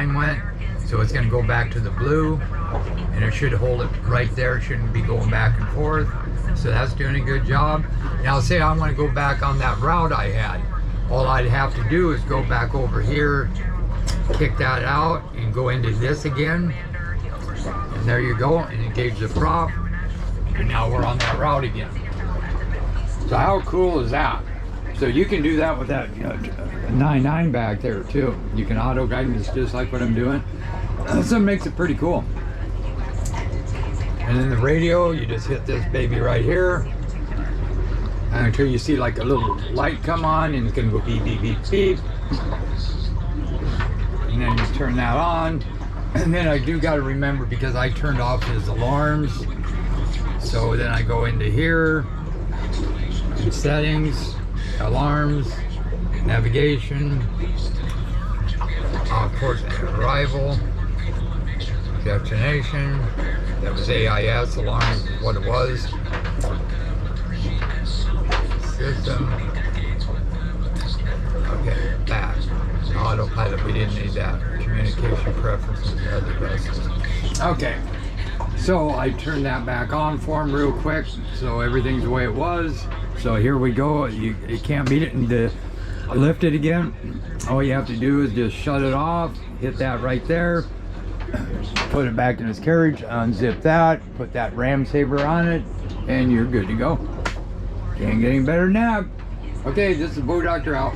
line went. So it's going to go back to the blue, and it should hold it right there. It shouldn't be going back and forth. So that's doing a good job. Now say I want to go back on that route I had. All I'd have to do is go back over here, kick that out, and go into this again. And there you go, and engage the prop. And now we're on that route again. So how cool is that? So you can do that with that 9.9 back there too. You can auto guidance just like what I'm doing. So it makes it pretty cool. And then the radio, you just hit this baby right here. And until you see like a little light come on, and it's gonna go beep, beep, beep, beep. And then you turn that on. And then I do gotta remember, because I turned off his alarms. So then I go into here, settings, alarms, navigation, of course, arrival, destination. That was AIS alarm, what it was. System. Okay, that. Autopilot, we didn't need that. Communication preferences and other buttons. Okay, so I turned that back on for him real quick, so everything's the way it was. So here we go. You can't beat it, and to lift it again, all you have to do is just shut it off, hit that right there, put it back in its carriage, unzip that, put that ram saver on it, and you're good to go. Can't get any better than that. Okay, this is Bow Doctor out.